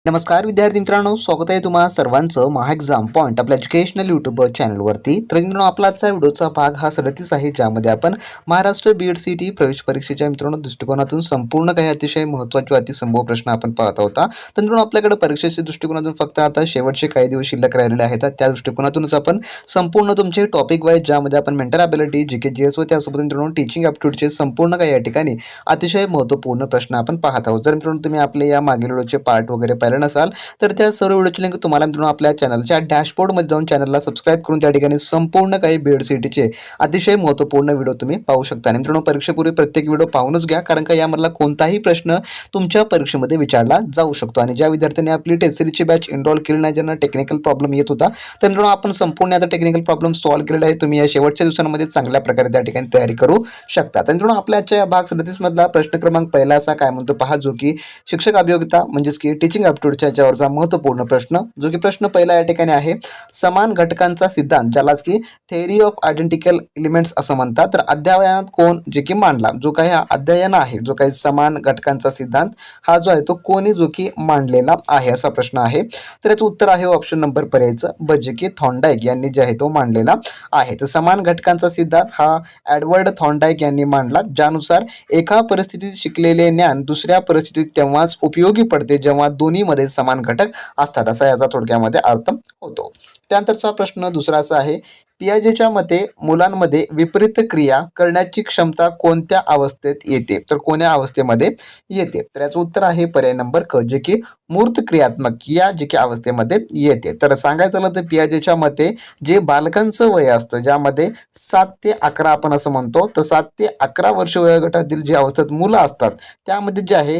नमस्कार विद्यार्थी मित्रांनो, स्वागत आहे तुम्हा सर्वांचं महा एक्झाम पॉईंट आपल्या एज्युकेशनल यूट्यूब चॅनलवरती. तर मित्रांनो, आपला आजचा व्हिडिओचा भाग हा 37 आहे, ज्यामध्ये आपण महाराष्ट्र BEd CET प्रवेश परीक्षेच्या मित्रांनो दृष्टिकोनातून संपूर्ण काही अतिशय महत्त्वाचे अतिसंभव प्रश्न आपण पाहत होता. तर मित्रांनो, आपल्याकडे परीक्षेच्या दृष्टिकोनातून फक्त आता शेवटचे काही दिवस शिल्लक राहिलेले आहेत. त्या दृष्टिकोनातूनच आपण संपूर्ण तुमचे टॉपिक वाईज, ज्यामध्ये आपण मेंटल ॲबिलिटी, GK GS व त्यासोबत मित्रांनो टीचिंग ॲप्टिट्यूडचे संपूर्ण काही या ठिकाणी अतिशय महत्त्वपूर्ण प्रश्न आपण पाहत आहोत. जर मित्रांनो तुम्ही आपले या मागील व्हिडिओचे पार्ट वगैरे पाहिले नसाल, तर त्या सर्व व्हिडिओची लिंक तुम्हाला मित्रांनो आपल्या चॅनलच्या डॅशबोर्डमध्ये जाऊन चॅनलला सबस्क्राईब करून त्या ठिकाणी संपूर्ण काही BEd CETचे अतिशय महत्त्वपूर्ण व्हिडिओ तुम्ही पाहू शकता. आणि मित्रांनो, परीक्षेपूर्वी प्रत्येक व्हिडिओ पाहूनच घ्या, कारण का यामधला कोणताही प्रश्न तुमच्या परीक्षेमध्ये विचारला जाऊ शकतो. आणि ज्या विद्यार्थ्यांनी आपली टेस्ट सिरीजची बॅच एनरोल केली नाही, ज्यांना टेक्निकल प्रॉब्लेम येत होता, तर मित्रांनो आपण संपूर्ण आता टेक्निकल प्रॉब्लेम सॉल्व्ह केलेला आहे. तुम्ही या शेवटच्या दिवसांमध्ये चांगल्या प्रकारे त्या ठिकाणी तयारी करू शकता. तर मित्रांनो, आपल्या आजच्या भाग 37 मधला प्रश्न क्रमांक पहिला असा काय म्हणतो पहा, जो की शिक्षक अभियोगिता म्हणजेच की टीचिंग ॲप्टिट्यूडच्या याच्यावरचा महत्त्वपूर्ण प्रश्न, जो की प्रश्न पहिला या ठिकाणी आहे. समान घटकांचा सिद्धांत, ज्यालाच की थेअरी ऑफ आयडेंटिकल एलिमेंट्स असं म्हणतात, तर अध्ययनात कोण जे की मांडला, जो काही हा अध्ययन आहे, जो काही समान घटकांचा सिद्धांत हा जो आहे तो कोणी जो की मांडलेला आहे, असा प्रश्न आहे. तर याचं उत्तर आहे ऑप्शन नंबर पर्यायचं ब, जे की थॉर्नडाईक यांनी जे आहे तो मांडलेला आहे. तर समान घटकांचा सिद्धांत हा एडवर्ड थॉर्नडाईक यांनी मांडला, ज्यानुसार एका परिस्थितीत शिकलेले ज्ञान दुसऱ्या परिस्थितीत तेव्हाच उपयोगी पडते जेव्हा दोन्हीमध्ये समान घटक असतात, असा याचा थोडक्यामध्ये अर्थ होतो. त्यानंतरचा प्रश्न दुसरा असा आहे. पियाजेच्या मते मुलांमध्ये विपरीत क्रिया करण्याची क्षमता कोणत्या अवस्थेत येते, तर कोण्या अवस्थेमध्ये येते? तर याचं उत्तर आहे पर्याय नंबर क, जे की मूर्त क्रियात्मक या जे की अवस्थेमध्ये येते. तर सांगायचं झालं तर पियाजेच्या मते जे बालकांचं वय असतं, ज्यामध्ये 7 ते 11 आपण असं म्हणतो, तर 7 ते 11 वर्ष वयोगटातील जे अवस्थेत मुलं असतात, त्यामध्ये जे आहे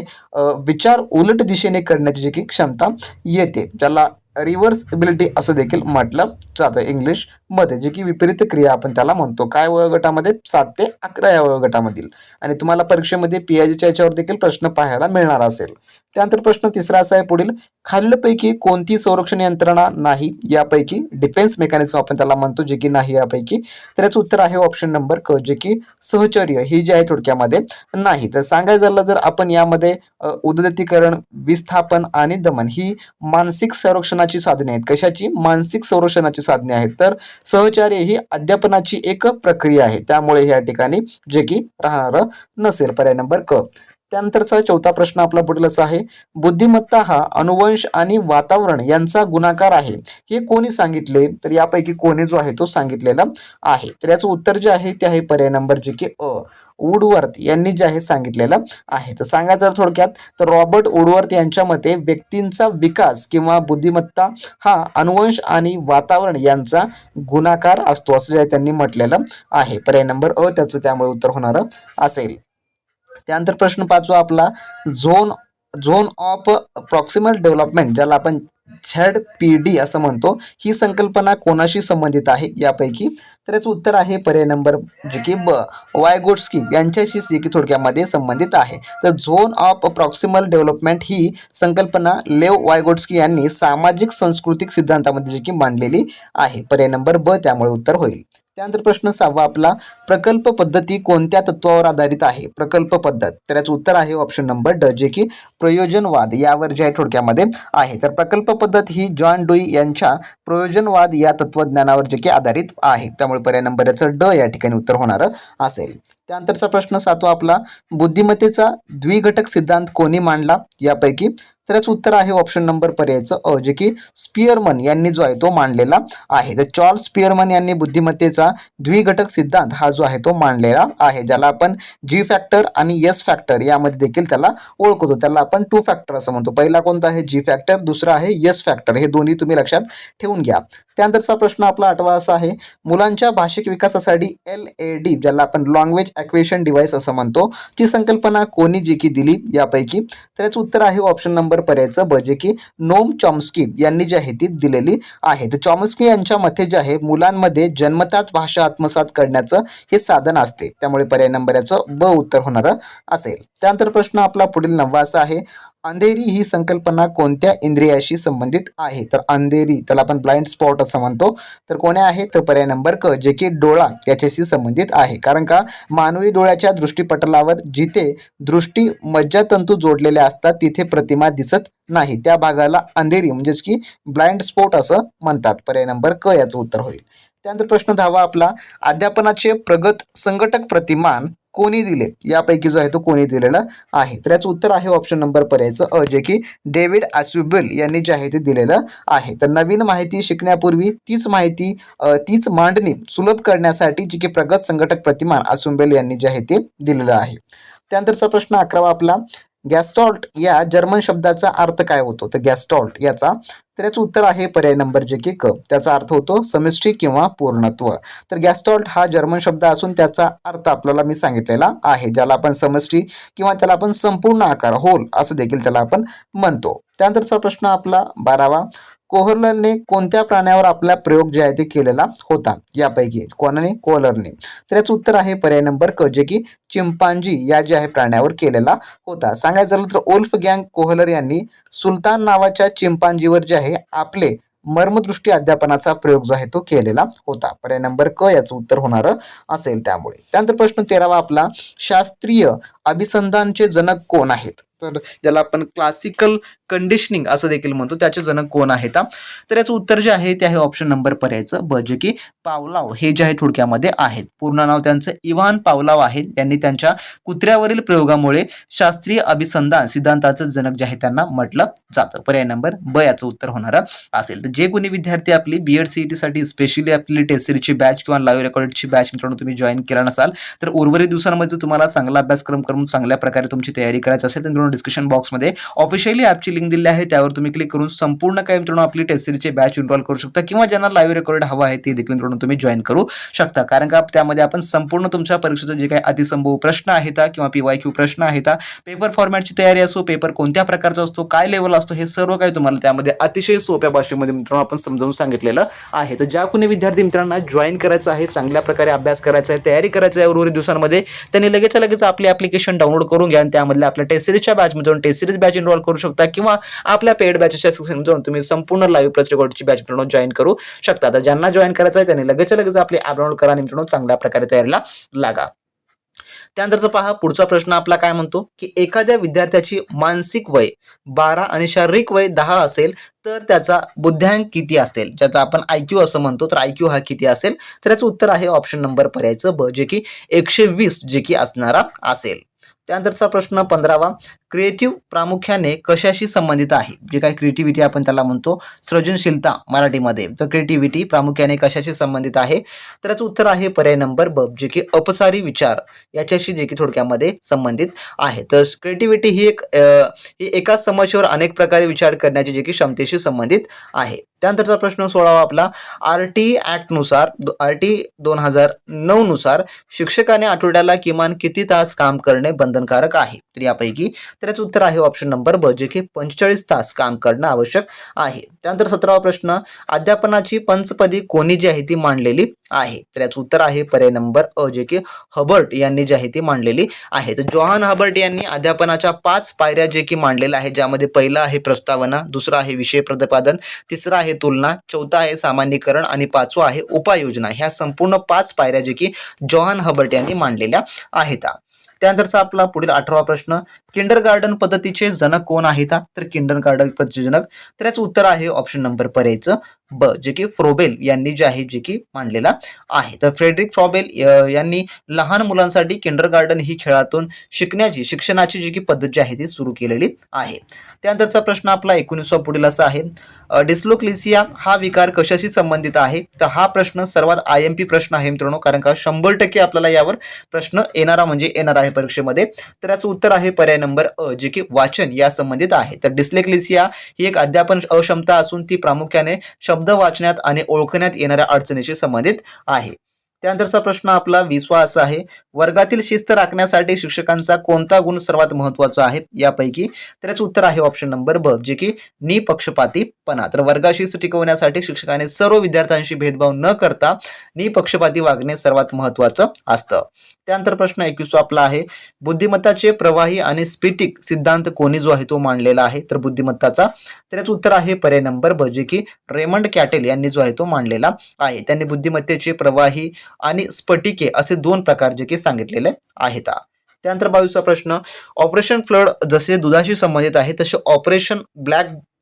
विचार उलट दिशेने करण्याची जी की क्षमता येते, ज्याला रिव्हर्सिबिलिटी असं देखील म्हटलं जातं इंग्लिशमध्ये, जे की विपरीत क्रिया आपण त्याला म्हणतो. काय वयोगटामध्ये? 7 ते 11 या वयोगटामधील. आणि तुम्हाला परीक्षेमध्ये पियाजेच्या याच्यावर देखील प्रश्न पाहायला मिळणार असेल. त्यानंतर प्रश्न तिसरा असा आहे पुढील. खालीलपैकी कोणती संरक्षण यंत्रणा नाही यापैकी? डिफेन्स मेकॅनिझम आपण त्याला म्हणतो, जे की नाही यापैकी. तर याचं उत्तर आहे ऑप्शन नंबर क, जे की सहचर्य ही जी आहे थोडक्यामध्ये नाही. तर सांगायचं झालं जर आपण यामध्ये उद्गतीकरण, विस्थापन आणि दमन ही मानसिक संरक्षणाची साधने आहेत. कशाची? मानसिक संरक्षणाची साधने आहेत. तर सहचार्य ही अध्यापनाची एक प्रक्रिया आहे, त्यामुळे या ठिकाणी जे की राहणार नसेल, पर्याय नंबर क. त्यानंतरचा चौथा प्रश्न आपला पुढील असा आहे. बुद्धिमत्ता हा अनुवंश आणि वातावरण यांचा गुणाकार आहे, हे कोणी सांगितले? तर यापैकी कोणी जो आहे तो सांगितलेला आहे. तर याचं उत्तर जे आहे ते आहे पर्याय नंबर जे की अ, वुडवर्थ यांनी जे आहे सांगितलेलं आहे. तर सांगायचं थोडक्यात, तर रॉबर्ट वुडवर्थ यांच्या मते व्यक्तींचा विकास किंवा बुद्धिमत्ता हा अनुवंश आणि वातावरण यांचा गुणाकार असतो, असं जे त्यांनी म्हटलेलं आहे. पर्याय नंबर अ त्याचं त्यामुळे उत्तर होणार असेल. त्यानंतर प्रश्न पाचवा आपला. Zone zone of proximal development, ज्याला आपण ZPD असं म्हणतो, ही संकल्पना कोणाशी संबंधित आहे यापैकी? तर याचं उत्तर आहे पर्याय नंबर जे की ब, वायगोट्स्की यांच्याशी देखील थोडक्यामध्ये संबंधित आहे. तर झोन ऑफ प्रॉक्सिमल डेव्हलपमेंट ही संकल्पना लेव वायगोट्स्की यांनी सामाजिक सांस्कृतिक सिद्धांतामध्ये जी की मांडलेली आहे. पर्याय नंबर ब त्यामुळे उत्तर होईल. त्यानंतर प्रश्न सहावा आपला. प्रकल्प पद्धती कोणत्या तत्वावर आधारित आहे? प्रकल्प पद्धत, तर याचं उत्तर आहे ऑप्शन नंबर ड, जे की प्रयोजनवाद यावर जे आहे थोडक्यामध्ये आहे. तर प्रकल्प पद्धत ही जॉन डुई यांच्या प्रयोजनवाद या तत्वज्ञानावर जे की आधारित आहे, त्यामुळे पर्याय नंबर याचं ड या ठिकाणी उत्तर होणार असेल. त्यानंतरचा प्रश्न सातवा आपला. बुद्धिमत्तेचा द्विघटक सिद्धांत कोणी मांडला यापैकी? तर याचं उत्तर आहे ऑप्शन नंबर पर्यायचं अ, जे की स्पियरमन यांनी जो आहे तो मांडलेला आहे. तर चार्ल्स स्पियरमन यांनी बुद्धिमत्तेचा द्विघटक सिद्धांत हा जो आहे तो मांडलेला आहे, ज्याला आपण G फॅक्टर आणि S फॅक्टर यामध्ये देखील त्याला ओळखतो. त्याला आपण 2 फॅक्टर असं म्हणतो. पहिला कोणता आहे? G फॅक्टर, दुसरा आहे S फॅक्टर. हे दोन्ही तुम्ही लक्षात ठेवून घ्या. त्यानंतरचा प्रश्न आपला आठवा असा आहे. मुलांच्या भाषिक विकासासाठी LAD, ज्याला आपण लँग्वेज ॲक्विजिशन डिव्हाइस असं म्हणतो, ती संकल्पना कोणी जी की दिली यापैकी? तर याचं उत्तर आहे ऑप्शन नंबर पर्यायचं ब, जे की नोम चॉम्स्की यांनी जी आहे ती दिलेली आहे. तर चॉम्स्की यांच्या मते जे आहे मुलांमध्ये जन्मताच भाषा आत्मसात करण्याचं हे साधन असते, त्यामुळे पर्याय नंबर याचं ब उत्तर होणार असेल. त्यानंतर प्रश्न आपला पुढील 9वा असा आहे. अंधेरी ही संकल्पना कोणत्या इंद्रियाशी संबंधित आहे? तर अंधेरी त्याला आपण ब्लाइंड स्पॉट असं म्हणतो. तर कोण्या आहे? तर पर्याय नंबर क, जे की डोळा याच्याशी संबंधित आहे. कारण का मानवी डोळ्याच्या दृष्टीपटलावर जिथे दृष्टी मज्जातंतू जोडलेले असतात तिथे प्रतिमा दिसत नाही, त्या भागाला अंधेरी म्हणजेच की ब्लाइंड स्पॉट असं म्हणतात. पर्याय नंबर क याचं उत्तर होईल. त्यानंतर प्रश्न 10वा आपला, अध्यापनाचे प्रगत संघटक प्रतिमान कोणी दिले? यापैकी जो आहे तो कोणी दिलेला आहे? तर याचं उत्तर आहे ऑप्शन नंबर पर्यायचं अ, जे की डेव्हिड आस्युबेल यांनी जे आहे ते दिलेलं आहे. तर नवीन माहिती शिकण्यापूर्वी तीच मांडणी सुलभ करण्यासाठी जी की प्रगत संघटक प्रतिमान आस्युबेल यांनी जे आहे ते दिलेलं आहे. त्यानंतरचा प्रश्न 11वा आपला, गॅस्टॉल्ट या जर्मन शब्दाचा अर्थ काय होतो? तर गॅस्टॉल्ट याचा, तर याचं उत्तर आहे पर्याय नंबर जे की क, त्याचा अर्थ होतो समष्टी किंवा पूर्णत्व. तर गॅस्टॉल्ट हा जर्मन शब्द असून त्याचा अर्थ आपल्याला मी सांगितलेला आहे, ज्याला आपण समष्टी किंवा त्याला आपण संपूर्ण आकार होल असं देखील त्याला आपण म्हणतो. त्यानंतरचा प्रश्न आपला 12वा, कोहलरने कोणत्या प्राण्यावर आपला प्रयोग जे आहे ते केलेला होता? यापैकी कोणाने? कोहलरने. तर याचं उत्तर आहे पर्याय नंबर क, जे की चिंपांजी या जे आहे प्राण्यावर केलेला होता. सांगायचं झालं तर ओल्फ गँग कोहलर यांनी सुलतान नावाच्या चिंपांजीवर जे आहे आपले मर्मदृष्टी अध्यापनाचा प्रयोग जो आहे तो केलेला होता. पर्याय नंबर क याचं उत्तर होणार असेल त्यामुळे. त्यानंतर प्रश्न 13वा आपला, शास्त्रीय अभिसंधानचे जनक कोण आहेत? तर ज्याला आपण क्लासिकल कंडिशनिंग असं देखील म्हणतो, त्याचे जनक कोण आहेत? तर याचं उत्तर जे आहे ते आहे ऑप्शन नंबर पर्यायचं ब, जे की पावलाव हे जे आहे थोडक्यामध्ये आहेत. पूर्ण नाव त्यांचं इव्हान पावलाव आहे. त्यांनी त्यांच्या कुत्र्यावरील प्रयोगामुळे शास्त्रीय अभिसंधान सिद्धांताचं जनक जे आहे त्यांना म्हटलं जातं. पर्याय नंबर ब याचं उत्तर होणार असेल. तर जे कोणी विद्यार्थी आपली बीएड सीईटी साठी स्पेशली आपली टेस्ट सिरीजची बॅच किंवा लाईव्ह रेकॉर्डची बॅच मित्रांनो तुम्ही जॉईन केला नसाल, तर उर्वरित दिवसांमध्ये तुम्हाला चांगला अभ्यासक्रम करून चांगल्या प्रकारे तुमची तयारी करायची असेल तर मित्रांनो डिस्क्रिप्शन बॉक्समध्ये ऑफिशियली ॲपची लिंक दिली आहे, त्यावर तुम्ही क्लिक करून संपूर्ण काय मित्रांनो आपली टेस्ट सिरीजची बॅच इनरोल करू शकता किंवा ज्यांना लाईव्ह रेकॉर्ड हवा आहे ते देखील मित्रांनो तुम्ही जॉईन करू शकता. कारण का त्यामध्ये आपण संपूर्ण तुमच्या परीक्षेचे जे काही अतिसंभव प्रश्न आहेत किंवा PYQ प्रश्न आहेत, पेपर फॉर्मॅटची तयारी असो, पेपर कोणत्या प्रकारचा असतो, काय लेवल असतो, हे सर्व काही तुम्हाला त्यामध्ये अतिशय सोप्या भाषेमध्ये मित्रांनो आपण समजावून सांगितलेलं आहे. तर ज्या कोणी विद्यार्थी मित्रांना जॉईन करायचं आहे, चांगल्या प्रकारे अभ्यास करायचा आहे, तयारी करायची आहे उर्वरित दिवसांमध्ये, त्यांनी लगेच आपली ॲप्लिकेशन डाउनलोड करून घ्या आणि त्यामधल्या आपल्या टेस्ट सिरीजच्या बॅचमध्ये टेस्ट सिरीज बॅच इनरोल करू शकता किंवा आपल्या पेड बॅचेसच्या सेक्शनमध्ये तुम्ही संपूर्ण लाईव्ह प्लस रेकॉर्डची बॅच मित्रांनो जॉईन करू शकता. तर ज्यांना जॉईन करायचं आहे त्यांनी लगेच आपली ॲप डाउनलोड करा आणि मित्रांनो चांगल्या प्रकारे तयारीला लागा. त्यानंतरचा पहा पुढचा प्रश्न आपला काय म्हणतो की एखाद्या विद्यार्थ्याची मानसिक वय 12 आणि शारीरिक वय 10 असेल तर त्याचा बुद्ध्यांक किती असेल, ज्याचा आपण IQ असं म्हणतो. तर IQ हा किती असेल? तर याचं उत्तर आहे ऑप्शन नंबर पर्यायचं ब, जे की 120 जे की असणारा असेल. त्यानंतरचा प्रश्न 15वा, क्रिएटिव्ह प्रामुख्याने कशाशी संबंधित आहे? जे काही क्रिएटिव्हिटी आपण त्याला म्हणतो, सृजनशीलता मराठीमध्ये. तर क्रिएटिव्हिटी प्रामुख्याने कशाशी संबंधित आहे? तर याचं उत्तर आहे पर्याय नंबर ब, जे की अपसारी विचार याच्याशी जे की थोडक्यामध्ये संबंधित आहे. तर क्रिएटिव्हिटी ही एकाच समस्येवर अनेक प्रकारे विचार करण्याची जे की क्षमतेशी संबंधित आहे. त्यानंतरचा प्रश्न 16वा आपला, RT 2009 नुसार शिक्षकाने आठवड्याला किमान किती तास काम करणे बंधनकारक आहे? तर यापैकी तर याचं उत्तर आहे ऑप्शन नंबर ब, जे की 45 तास काम करणं आवश्यक आहे. त्यानंतर 17वा प्रश्न, अध्यापनाची पंचपदी कोणी जी आहे ती मांडलेली आहे? तर याचं उत्तर आहे पर्याय नंबर अ, जे की हबर्ट यांनी जी आहे ती मांडलेली आहे. तर जॉहान हबर्ट यांनी अध्यापनाच्या 5 पायऱ्या जे की मांडलेल्या आहे, ज्यामध्ये पहिला आहे प्रस्तावना, दुसरा आहे विषय प्रतिपादन, तिसरा आहे तुलना, चौथा आहे सामान्यीकरण आणि पाचवा आहे उपाययोजना. ह्या संपूर्ण 5 पायऱ्या जे की जॉहान हबर्ट यांनी मांडलेल्या आहेत. त्यानंतरचा आपला पुढील 18वा प्रश्न, किंडरगार्टन पद्धतीचे जनक कोण आहेत? तर किंडरगार्टन पद्धतीचे जनक, तर याचं उत्तर आहे ऑप्शन नंबर पर्यायचं ब, जे की फ्रोबेल यांनी जे आहे जे की मांडलेला आहे. तर फ्रेडरिक फ्रॉबेल यांनी लहान मुलांसाठी किंडरगार्टन ही खेळातून शिक्षणाची जी की पद्धत जी आहे ती सुरू केलेली आहे. त्यानंतरचा प्रश्न आपला 19वा पुढील असा आहे, डिस्लोक्लेसिया हा विकार कशाशी संबंधित आहे? तर हा प्रश्न सर्वात IMP प्रश्न आहे मित्रांनो, कारण का 100% आपल्याला यावर प्रश्न येणार आहे परीक्षेमध्ये. तर याचं उत्तर आहे पर्याय नंबर अ, जे की वाचन या संबंधित आहे. तर डिस्लेक्लेसिया ही एक अध्यापन अक्षमता असून ती प्रामुख्याने शब्द वाचण्यात आणि ओळखण्यात येणाऱ्या अडचणीशी संबंधित आहे. त्यानंतरचा प्रश्न आपला 20वा असा आहे, वर्गातील शिस्त राखण्यासाठी शिक्षकांचा कोणता गुण सर्वात महत्त्वाचा आहे यापैकी? तर याचं उत्तर आहे ऑप्शन नंबर ब, जे की निपक्षपातीपणा. तर वर्गात शिस्त टिकवण्यासाठी शिक्षकाने सर्व विद्यार्थ्यांशी भेदभाव न करता निपक्षपाती वागणे सर्वात महत्त्वाचं असतं. त्यानंतर प्रश्न 21 आपला आहे, बुद्धिमत्ताचे प्रवाही आणि स्फटिक सिद्धांत कोणी जो आहे तो मांडलेला आहे? तर बुद्धिमत्ताचा. तर याचं उत्तर आहे पर्याय नंबर ब, जे की रेमंड कॅटेल यांनी जो आहे तो मांडलेला आहे. त्यांनी बुद्धिमत्तेचे प्रवाही आणि स्फटिके असे दोन प्रकार जे की सांगितलेले आहेत. त्यानंतर 22वा प्रश्न, ऑपरेशन फ्लड जसे दुधाशी संबंधित आहे तसे ऑपरेशन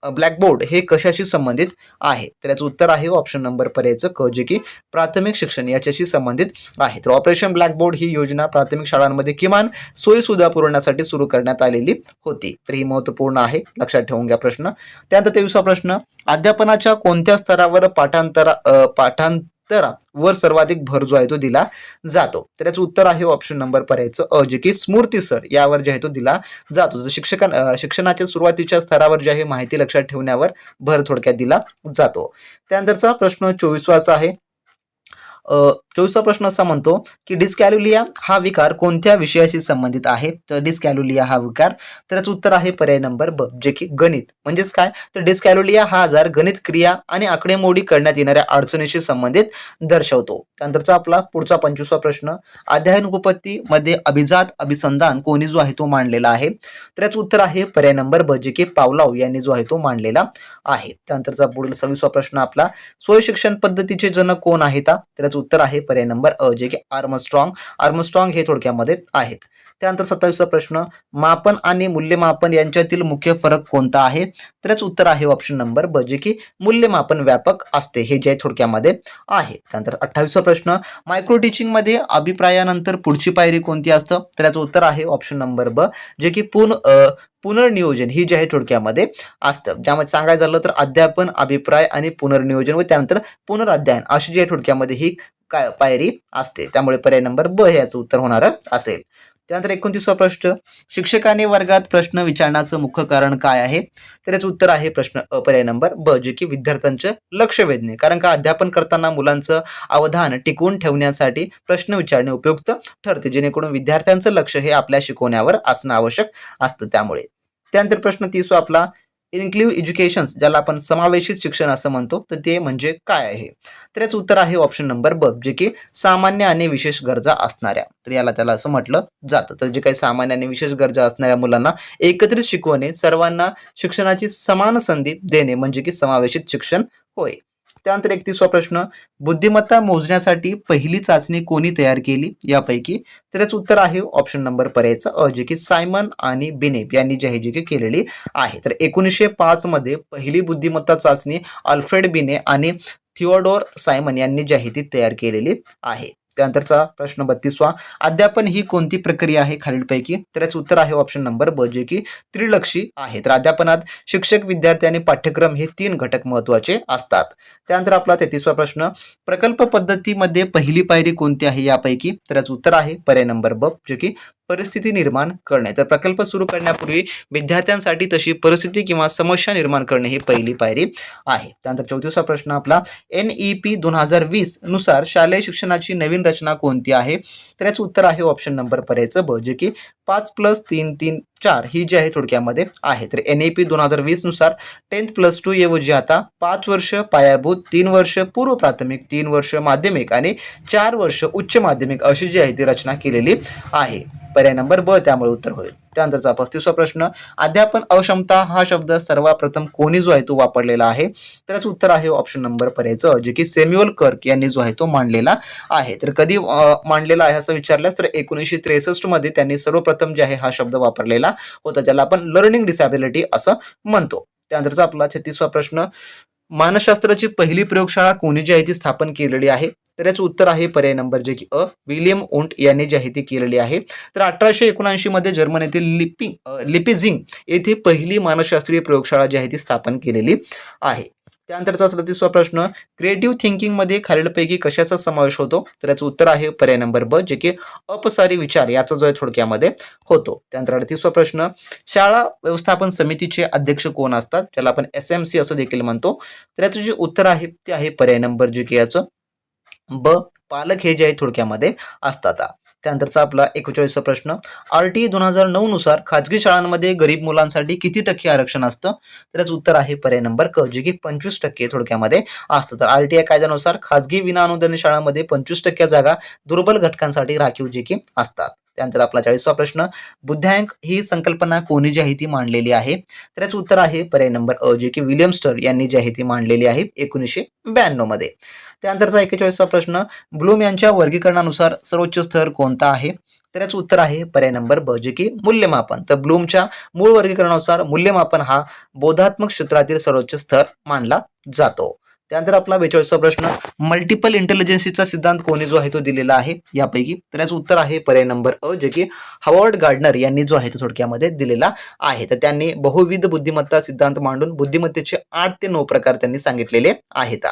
ब्लॅकबोर्ड हे कशाशी संबंधित आहे? तर याचं उत्तर आहे ऑप्शन नंबर पर्यायचं क, जे की प्राथमिक शिक्षण याच्याशी संबंधित आहे. तर ऑपरेशन ब्लॅकबोर्ड ही योजना प्राथमिक शाळांमध्ये किमान सोयीसुविधा पुरवण्यासाठी सुरू करण्यात आलेली होती. तर ही महत्त्वपूर्ण आहे, लक्षात ठेवून घ्या प्रश्न. त्यानंतर 23वा प्रश्न, अध्यापनाच्या कोणत्या स्तरावर पाठांतरावर सर्वाधिक भर जो आहे तो दिला जातो? तर याचं उत्तर आहे ऑप्शन नंबर पर्यायचं अ, जे की स्मृतीसर यावर जे आहे तो दिला जातो. शिक्षणाच्या सुरुवातीच्या स्तरावर जे आहे माहिती लक्षात ठेवण्यावर भर थोडक्यात दिला जातो. त्यानंतरचा प्रश्न 24वा असा आहे, 24वा प्रश्न असा म्हणतो की डिस्कॅल्युलिया हा विकार कोणत्या विषयाशी संबंधित आहे? तर डिस्कॅल्युलिया हा विकार, तर याचं उत्तर आहे पर्याय नंबर ब, जे की गणित. म्हणजेच काय, तर डिस्कॅल्युलिया हा आजार गणित क्रिया आणि आकडेमोडी करण्यात येणाऱ्या अडचणीशी संबंधित दर्शवतो. त्यानंतरचा आपला पुढचा 25वा प्रश्न, अध्ययन उपपत्ती मध्ये अभिजात अभिसंधान कोणी जो आहे तो मांडलेला आहे? तर याचं उत्तर आहे पर्याय नंबर ब, जे की पावलाव यांनी जो आहे तो मांडलेला आहे. त्यानंतरचा पुढील 26वा प्रश्न आपला, सोय शिक्षण पद्धतीचे जनक कोण आहेत? तर याचं उत्तर आहे पर्याय नंबर अ, जे की आर्मस्ट्रॉंग हे थोडक्यामध्ये आहेत. त्यानंतर 27वा प्रश्न, मापन आणि मूल्यमापन यांच्यातील मुख्य फरक कोणता आहे? तर याचं उत्तर आहे ऑप्शन नंबर ब, जे की मूल्यमापन व्यापक असते हे जे थोडक्यामध्ये आहे. त्यानंतर 28वा प्रश्न, मायक्रो टीचिंग मध्ये अभिप्रायानंतर पुढची पायरी कोणती असतं? तर याचं उत्तर आहे ऑप्शन नंबर ब, जे की पुनर्नियोजन ही जे आहे थोडक्यामध्ये असतं. ज्यामध्ये सांगायचं झालं तर अध्यापन, अभिप्राय आणि पुनर्नियोजन व त्यानंतर पुनराध्यायन अशी जी थोडक्यामध्ये ही काय पायरी असते. त्यामुळे पर्याय नंबर ब हे याचं उत्तर होणार असेल. त्यानंतर 29वा प्रश्न, शिक्षकाने वर्गात प्रश्न विचारण्याचं मुख्य कारण काय आहे? तर याचं उत्तर आहे पर्याय नंबर ब, जे की विद्यार्थ्यांचं लक्ष वेधणे. कारण का अध्यापन करताना मुलांचं अवधान टिकवून ठेवण्यासाठी प्रश्न विचारणे उपयुक्त ठरते, जेणेकरून विद्यार्थ्यांचं लक्ष हे आपल्या शिकवण्यावर असणं आवश्यक असतं. त्यामुळे त्यानंतर प्रश्न 30वा आपला, इन्क्लुसिव्ह एज्युकेशन ज्याला आपण समावेशित शिक्षण असं म्हणतो, तर ते म्हणजे काय आहे? तर याचं उत्तर आहे ऑप्शन नंबर ब, जे की सामान्य आणि विशेष गरजा असणाऱ्या. तर त्याला असं म्हटलं जातं. तर जे काही सामान्य आणि विशेष गरजा असणाऱ्या मुलांना एकत्रित शिकवणे, सर्वांना शिक्षणाची समान संधी देणे म्हणजे की समावेशित शिक्षण होय. त्यानंतर 31वा प्रश्न, बुद्धिमत्ता मोजण्यासाठी पहिली चाचणी कोणी तयार केली यापैकी? तर याचं उत्तर आहे ऑप्शन नंबर पर्यायचं अ, जे की सायमन आणि बिनेप यांनी जे की केलेली आहे. तर 1905 मध्ये पहिली बुद्धिमत्ता चाचणी अल्फ्रेड बिने आणि थिओडोर सायमन यांनी जी आहे ती तयार केलेली आहे. त्यानंतरचा प्रश्न 32वा, अध्यापन ही कोणती प्रक्रिया आहे खालीलपैकी? तर याचं उत्तर आहे ऑप्शन नंबर ब, जे की त्रिलक्षी आहे. तर अध्यापनात शिक्षक, विद्यार्थी आणि पाठ्यक्रम हे 3 घटक महत्त्वाचे असतात. त्यानंतर आपला 33वा प्रश्न, प्रकल्प पद्धतीमध्ये पहिली पायरी कोणती आहे यापैकी? तर याचं उत्तर आहे पर्याय नंबर ब, जे की परिस्थिती निर्माण करणे. तर प्रकल्प सुरू करण्यापूर्वी विद्यार्थ्यांसाठी तशी परिस्थिती किंवा समस्या निर्माण करणे ही पहिली पायरी आहे. त्यानंतर 34वा प्रश्न आपला, NEP 2020 नुसार शालेय शिक्षणाची नवीन रचना कोणती आहे? तर याचं उत्तर आहे ऑप्शन नंबर पर्यायचं ब, जे की 5+3+3+4 ही जी आहे थोडक्यामध्ये आहे. तर NEP 2020 नुसार 10+2 ऐवजी आता 5 वर्ष पायाभूत, 3 वर्ष पूर्व प्राथमिक, 3 वर्ष माध्यमिक आणि 4 वर्ष उच्च माध्यमिक अशी जी आहे ती रचना केलेली आहे. पर्याय नंबर ब त्यामुळे उत्तर होईल. त्यानंतरचा 35वा प्रश्न, अध्यापन अक्षमता हा शब्द सर्वप्रथम कोणी जो आहे तो वापरलेला आहे? तर याचं उत्तर आहे ऑप्शन नंबर पर्यायचं, जे की सॅम्युअल कर्क यांनी जो आहे तो मांडलेला आहे. तर कधी मांडलेला आहे असं विचारल्यास तर 1963 मध्ये त्यांनी सर्वप्रथम जे आहे हा शब्द वापरलेला होता, ज्याला आपण लर्निंग डिसॅबिलिटी असं म्हणतो. त्यानंतरचा आपला 36वा प्रश्न, मानसशास्त्राची पहिली प्रयोगशाळा कोणी जी आहे ती स्थापन केलेली आहे? तर याचं उत्तर आहे पर्याय नंबर जे की अ, विलियम वुंट यांनी जी आहे ती केलेली आहे. तर 1879 मध्ये जर्मनीतील लिपिझिंग येथे पहिली मानसशास्त्रीय प्रयोगशाळा जी आहे ती स्थापन केलेली आहे. त्यानंतरचा 37वा प्रश्न, क्रिएटिव्ह थिंकिंग मध्ये खालीलपैकी कशाचा समावेश होतो? तर याचं उत्तर आहे पर्याय नंबर ब, जे की अपसारी विचार याचा जो आहे थोडक्यामध्ये होतो. त्यानंतर 38वा प्रश्न, शाळा व्यवस्थापन समितीचे अध्यक्ष कोण असतात? ज्याला आपण SMC असं देखील म्हणतो. तर याचं जे उत्तर आहे ते आहे पर्याय नंबर जे की याचं ब पालक हे जे आहे थोडक्यामध्ये असतात. त्यानंतरचा आपला 41वा प्रश्न, RT 2009 नुसार खाजगी शाळांमध्ये गरीब मुलांसाठी किती टक्के आरक्षण असतं? त्याचं उत्तर आहे पर्याय नंबर क, जे की 25% थोडक्यामध्ये असतं. तर RTI कायद्यानुसार खाजगी विनाअनुदानित शाळांमध्ये 25% जागा दुर्बल घटकांसाठी राखीव जे की असतात. त्यानंतर आपला 40वा प्रश्न, बुद्ध्यांक ही संकल्पना कोणी जी आहे ती मांडलेली आहे? त्याचं उत्तर आहे पर्याय नंबर अ, जे की विल्यम स्टर यांनी जी आहे ती मांडलेली आहे 1992 मध्ये. त्यानंतरचा 41वा प्रश्न, ब्लूम यांच्या वर्गीकरणानुसार सर्वोच्च स्तर कोणता आहे? तर याचं उत्तर आहे पर्याय नंबर ब, जे की मूल्यमापन. तर ब्लूमच्या मूळ वर्गीकरणानुसार मूल्यमापन हा बोधात्मक क्षेत्रातील सर्वोच्च स्तर मानला जातो. त्यानंतर आपला 42वा प्रश्न, मल्टिपल इंटेलिजन्सीचा सिद्धांत कोणी जो आहे तो दिलेला आहे यापैकी? तर याचं उत्तर आहे पर्याय नंबर अ, जे की हॉवर्ड गार्डनर यांनी जो आहे तो थोडक्यामध्ये दिलेला आहे. तर त्यांनी बहुविध बुद्धिमत्ता सिद्धांत मांडून बुद्धिमत्तेचे 8 ते 9 प्रकार त्यांनी सांगितलेले आहेत.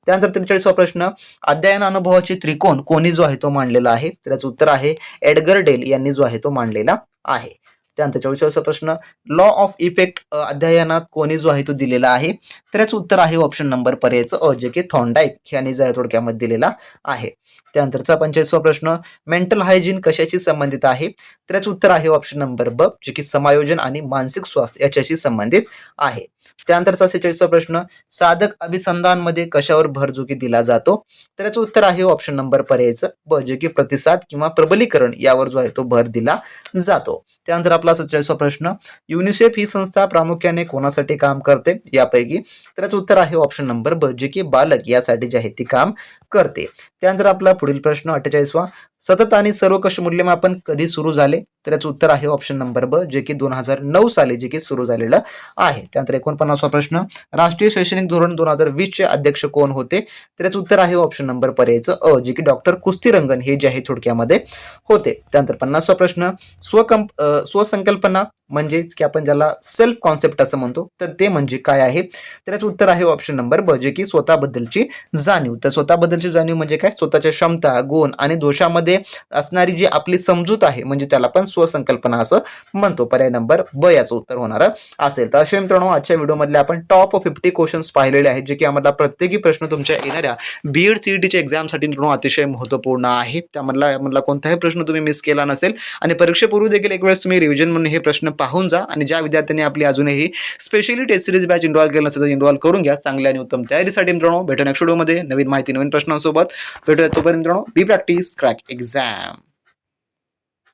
त्यानंतर 43वा प्रश्न, अध्ययन अनुभवाचे त्रिकोण कोणी जो आहे तो मांडलेला आहे? तर याचं उत्तर आहे एडगर डेल यांनी जो आहे तो मांडलेला आहे. त्यानंतर 44वा प्रश्न, लॉ ऑफ इफेक्ट अध्ययनात कोणी जो आहे तो दिलेला आहे? तर याचं उत्तर आहे ऑप्शन नंबर पर्यायचं अ, जे की थॉर्नडाईक यांनी जो आहे थोडक्यामध्ये दिलेला आहे. त्यानंतरचा 45वा प्रश्न, मेंटल हायजीन कशाशी संबंधित आहे? तर याचं उत्तर आहे ऑप्शन नंबर ब, जे की समायोजन आणि मानसिक स्वास्थ्य याच्याशी संबंधित आहे. त्यानंतरचा 46वा प्रश्न, साधक अभिसंधानमध्ये कशावर भर जो की दिला जातो? तर याचं उत्तर आहे ऑप्शन नंबर पर्यायचं ब, जे की प्रतिसाद किंवा प्रबलीकरण यावर जो आहे तो भर दिला जातो. त्यानंतर आपला 47वा प्रश्न, युनिसेफ ही संस्था प्रामुख्याने कोणासाठी काम करते यापैकी? तर याचं उत्तर आहे ऑप्शन नंबर ब, जे की बालक यासाठी जे आहे ती काम करते. त्यानंतर आपला पुढील प्रश्न 48वा, सतत आणि सर्वकष मूल्यमापन कधी सुरू झाले? तर याचं उत्तर आहे ऑप्शन नंबर ब, जे की 2009 साली जे की सुरू झालेलं आहे. त्यानंतर 49वा प्रश्न, राष्ट्रीय शैक्षणिक धोरण 2020 चे अध्यक्ष कोण होते? तर याचं उत्तर आहे ऑप्शन नंबर पर्यायचं अ, जे की डॉक्टर कुस्तीरंगन हे जे आहे थोडक्यामध्ये होते. त्यानंतर 50वा प्रश्न, स्वसंकल्पना म्हणजेच की आपण ज्याला सेल्फ कॉन्सेप्ट असं म्हणतो, तर ते म्हणजे काय आहे? तर याचं उत्तर आहे ऑप्शन नंबर ब, जे की स्वतःबद्दलची जाणीव. तर स्वतःबद्दलची जाणीव म्हणजे काय? स्वतःच्या क्षमता, गुण आणि दोषामध्ये असणारी जी आपली समजूत आहे, म्हणजे त्याला आपण स्वसंकल्पना असं म्हणतो. पर्याय नंबर ब याचं उत्तर होणार असेल. तर असे मित्रांनो आजच्या व्हिडिओमधले आपण टॉप 50 क्वेश्चन्स पाहिलेले आहेत, जे की आम्हाला प्रत्येकी प्रश्न तुमच्या येणाऱ्या बीएड सीईटीच्या एक्झामसाठी मित्रांनो अतिशय महत्त्वपूर्ण आहे. त्यामधला कोणताही प्रश्न तुम्ही मिस केला नसेल आणि परीक्षेपूर्वी देखील एक वेळेस तुम्ही रिव्हिजन म्हणून हे प्रश्न पाहून जा. आणि ज्या विद्यार्थ्यांनी आपली अजूनही specially test series batch involve केलं नसेल तर इन्व्हॉल्व करून घ्या. चांगल्या आणि उत्तम तयारीसाठी मित्रांनो भेटू नेक्स्ट व्हिडिओमध्ये नवीन माहिती नवीन प्रश्नांसोबत. भेटूया तोपर्यंत मित्रांनो, बी प्रॅक्टिस क्रॅक एक्झाम.